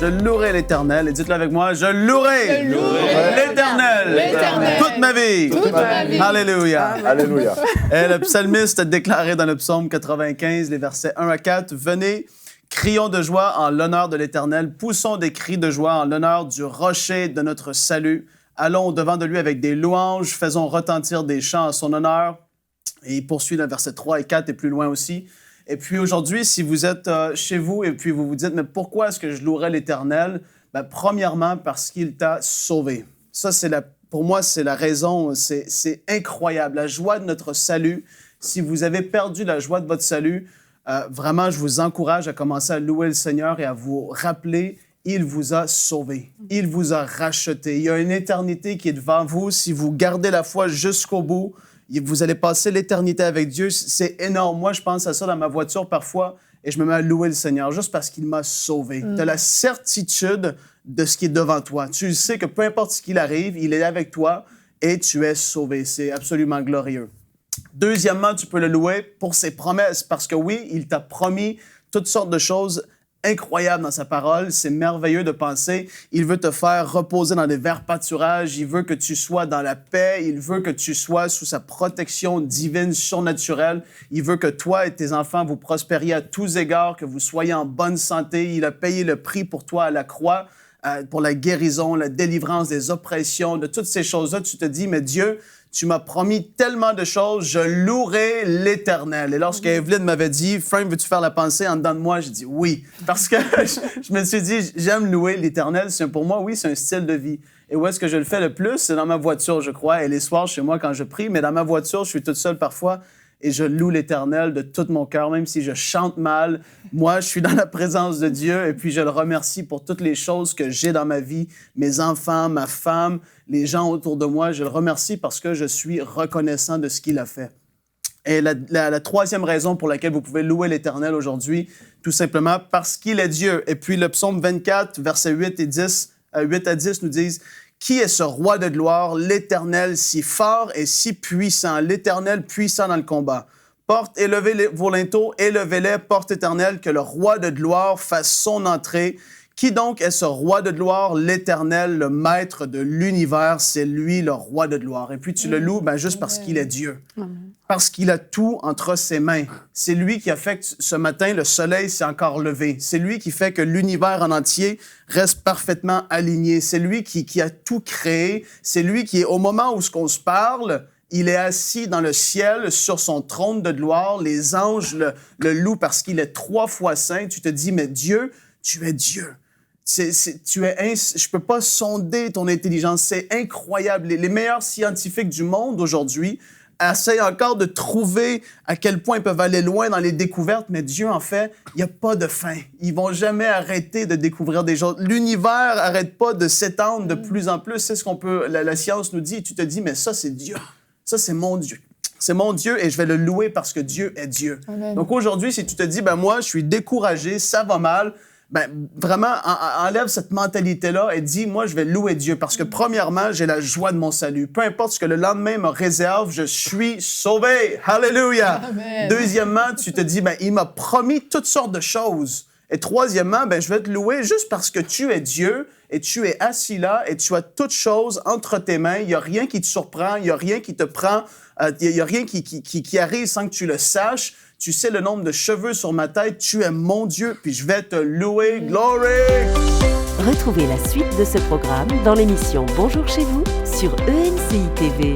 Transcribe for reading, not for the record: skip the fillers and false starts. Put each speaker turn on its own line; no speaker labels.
Je louerai l'Éternel. Et dites-le avec moi, je louerai l'Éternel toute ma vie. Alléluia.
Alléluia.
Et le psalmiste a déclaré dans le psaume 95, les versets 1 à 4, « Venez, crions de joie en l'honneur de l'Éternel, poussons des cris de joie en l'honneur du rocher de notre salut. Allons au-devant de lui avec des louanges, faisons retentir des chants en son honneur. » Et il poursuit dans versets 3 et 4 et plus loin aussi. Et puis aujourd'hui, si vous êtes chez vous et puis vous vous dites, mais pourquoi est-ce que je louerais l'Éternel? Ben, premièrement, parce qu'il t'a sauvé. Ça, pour moi, c'est la raison, c'est incroyable. La joie de notre salut. Si vous avez perdu la joie de votre salut, vraiment, je vous encourage à commencer à louer le Seigneur et à vous rappeler, il vous a sauvé. Il vous a racheté. Il y a une éternité qui est devant vous. Si vous gardez la foi jusqu'au bout, vous allez passer l'éternité avec Dieu. C'est énorme. Moi, je pense à ça dans ma voiture parfois et je me mets à louer le Seigneur juste parce qu'il m'a sauvé. Tu as la certitude de ce qui est devant toi. Tu sais que peu importe ce qu'il arrive, il est avec toi et tu es sauvé. C'est absolument glorieux. Deuxièmement, tu peux le louer pour ses promesses parce que oui, il t'a promis toutes sortes de choses incroyable dans sa parole, c'est merveilleux de penser. Il veut te faire reposer dans des verts pâturages, il veut que tu sois dans la paix, il veut que tu sois sous sa protection divine, surnaturelle. Il veut que toi et tes enfants vous prospériez à tous égards, que vous soyez en bonne santé. Il a payé le prix pour toi à la croix, pour la guérison, la délivrance des oppressions, de toutes ces choses-là. Tu te dis, mais Dieu, tu m'as promis tellement de choses, je louerai l'Éternel. Et lorsque Evelyne m'avait dit, Frank, veux-tu faire la pensée en dedans de moi? J'ai dit oui. Parce que je me suis dit, j'aime louer l'Éternel. Pour moi, oui, c'est un style de vie. Et où est-ce que je le fais le plus? C'est dans ma voiture, je crois. Et les soirs, chez moi, quand je prie. Mais dans ma voiture, je suis toute seule parfois. Et je loue l'Éternel de tout mon cœur, même si je chante mal. Moi, je suis dans la présence de Dieu et puis je le remercie pour toutes les choses que j'ai dans ma vie, mes enfants, ma femme, les gens autour de moi. Je le remercie parce que je suis reconnaissant de ce qu'il a fait. Et la troisième raison pour laquelle vous pouvez louer l'Éternel aujourd'hui, tout simplement parce qu'il est Dieu. Et puis le psaume 24, versets 8 à 10 nous disent « Qui est ce roi de gloire, l'Éternel si fort et si puissant, l'Éternel puissant dans le combat? Porte, élevez vos linteaux, élevez-les, porte éternelle, que le roi de gloire fasse son entrée. Qui donc est ce roi de gloire, l'Éternel, le maître de l'univers? C'est lui, le roi de gloire. » Et puis tu le loues juste parce qu'il est Dieu. Parce qu'il a tout entre ses mains. C'est lui qui a fait que ce matin, le soleil s'est encore levé. C'est lui qui fait que l'univers en entier reste parfaitement aligné. C'est lui qui a tout créé. C'est lui qui, au moment où on se parle, il est assis dans le ciel sur son trône de gloire. Les anges le louent parce qu'il est 3 fois saint. Tu te dis, mais Dieu, tu es Dieu. Je peux pas sonder ton intelligence. C'est incroyable. Les meilleurs scientifiques du monde aujourd'hui essayent encore de trouver à quel point ils peuvent aller loin dans les découvertes, mais Dieu, en fait, il n'y a pas de fin. Ils vont jamais arrêter de découvrir des choses. L'univers n'arrête pas de s'étendre de plus en plus. C'est ce qu'on peut, la science nous dit. Et tu te dis, mais ça, c'est Dieu. Ça, c'est mon Dieu. C'est mon Dieu et je vais le louer parce que Dieu est Dieu. Amen. Donc aujourd'hui, si tu te dis, ben moi, je suis découragé, ça va mal, ben vraiment, enlève cette mentalité-là et dis, moi, je vais louer Dieu parce que premièrement, j'ai la joie de mon salut. Peu importe ce que le lendemain me réserve, je suis sauvé. Hallelujah! Amen. Deuxièmement, tu te dis, ben il m'a promis toutes sortes de choses. Et troisièmement, ben je vais te louer juste parce que tu es Dieu et tu es assis là et tu as toutes choses entre tes mains. Il n'y a rien qui te surprend, il n'y a rien qui te prend, il n'y a rien qui arrive sans que tu le saches. Tu sais le nombre de cheveux sur ma tête. Tu es mon Dieu, puis je vais te louer. Glory!
Retrouvez la suite de ce programme dans l'émission Bonjour chez vous sur ENCI TV.